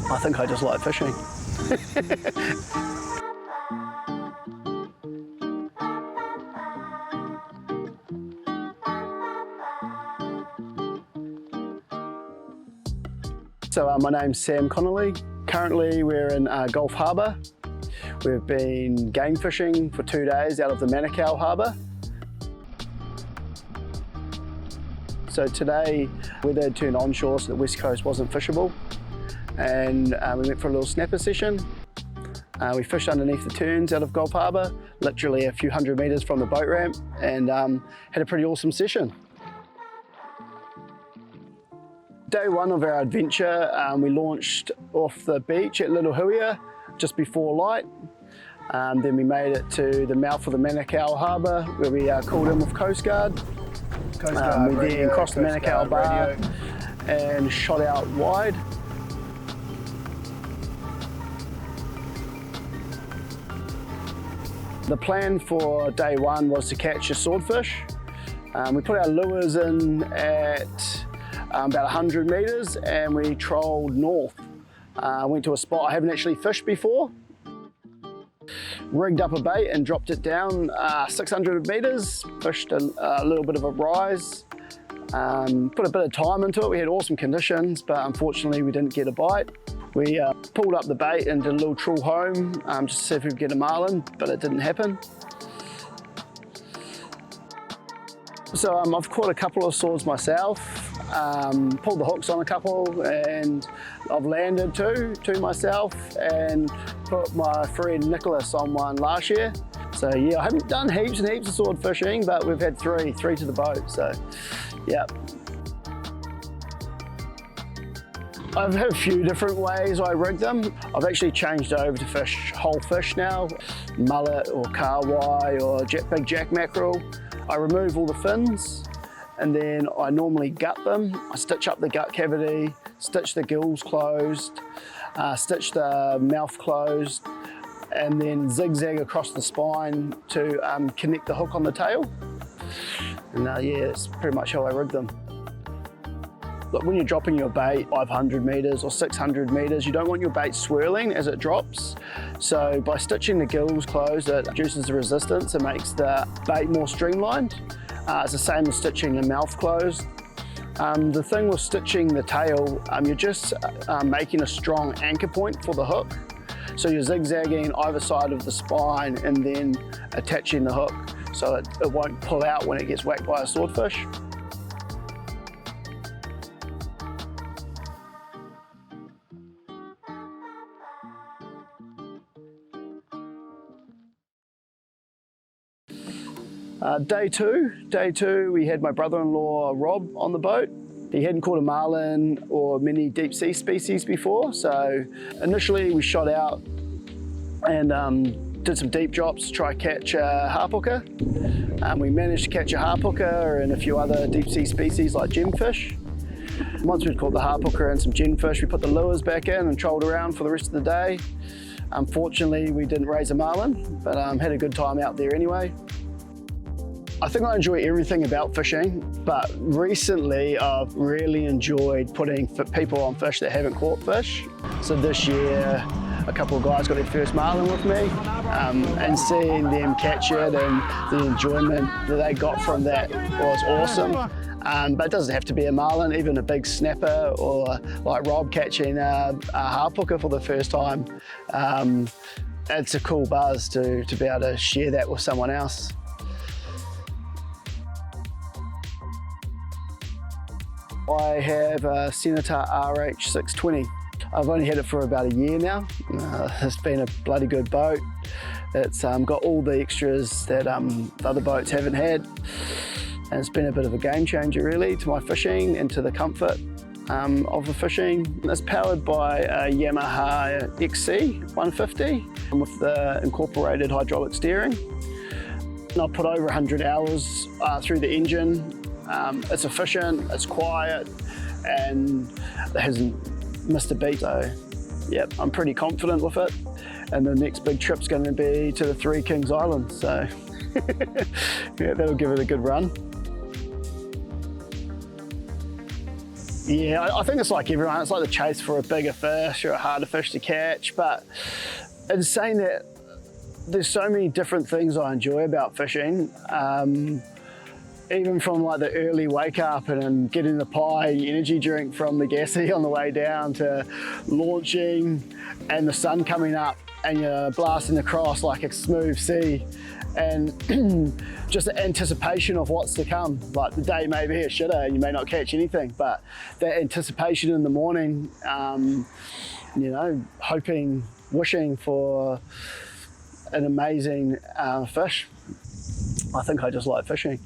I think I just like fishing. So my name's Sam Connolly. Currently we're in Gulf Harbour. We've been game fishing for 2 days out of the Manukau Harbour. So today weather had turned onshore so the west coast wasn't fishable, and we went for a little snapper session. We fished underneath the turns out of Gulf Harbour, literally a few hundred metres from the boat ramp, and had a pretty awesome session. Day one of our adventure, we launched off the beach at Little Huia just before light. Then we made it to the mouth of the Manukau Harbour where we called in with Coast Guard. We then crossed the Manukau Bar and shot out wide. The plan for day one was to catch a swordfish. We put our lures in at about 100 metres and we trolled north. Went to a spot I haven't actually fished before. Rigged up a bait and dropped it down 600 metres, fished a little bit of a rise, put a bit of time into it. We had awesome conditions, but unfortunately we didn't get a bite. We pulled up the bait and did a little trawl home just to see if we could get a marlin, but it didn't happen. So I've caught a couple of swords myself, pulled the hooks on a couple, and I've landed two myself and put my friend Nicholas on one last year. So yeah, I haven't done heaps and heaps of sword fishing, but we've had three to the boat, so yeah. I've had a few different ways I rig them. I've actually changed over to fish whole fish now, mullet or carwai or big jack mackerel. I remove all the fins and then I normally gut them. I stitch up the gut cavity, stitch the gills closed, stitch the mouth closed, and then zigzag across the spine to connect the hook on the tail. And yeah, that's pretty much how I rig them. Look, when you're dropping your bait 500 metres or 600 metres, you don't want your bait swirling as it drops. So by stitching the gills closed, it reduces the resistance and makes the bait more streamlined. It's the same as stitching the mouth closed. The thing with stitching the tail, you're just making a strong anchor point for the hook. So you're zigzagging either side of the spine and then attaching the hook so it won't pull out when it gets whacked by a swordfish. Day two, we had my brother-in-law Rob on the boat. He hadn't caught a marlin or many deep sea species before, so initially we shot out and did some deep drops to try to catch a harpooker. We managed to catch a harpooker and a few other deep sea species like gemfish. Once we'd caught the harpooker and some gemfish, we put the lures back in and trolled around for the rest of the day. Unfortunately, we didn't raise a marlin, but had a good time out there anyway. I think I enjoy everything about fishing, but recently I've really enjoyed putting people on fish that haven't caught fish. So this year, a couple of guys got their first marlin with me, and seeing them catch it and the enjoyment that they got from that was awesome. But it doesn't have to be a marlin, even a big snapper or like Rob catching a harpooker for the first time. It's a cool buzz to be able to share that with someone else. I have a Senator RH620. I've only had it for about a year now. It's been a bloody good boat. It's got all the extras that the other boats haven't had. And it's been a bit of a game changer really to my fishing and to the comfort of the fishing. It's powered by a Yamaha XC150 with the incorporated hydraulic steering. And I put over 100 hours through the engine. It's efficient, it's quiet, and it hasn't missed a beat. So, yep, I'm pretty confident with it. And the next big trip's going to be to the Three Kings Islands. So, yeah, that'll give it a good run. Yeah, I think it's like everyone. It's like the chase for a bigger fish or a harder fish to catch. But in saying that, there's so many different things I enjoy about fishing. Even from like the early wake up and getting the pie energy drink from the gassy on the way down, to launching and the sun coming up and you're blasting across like a smooth sea, and just the anticipation of what's to come. Like the day may be a shitter and you may not catch anything, but that anticipation in the morning, you know, hoping, wishing for an amazing fish. I think I just like fishing.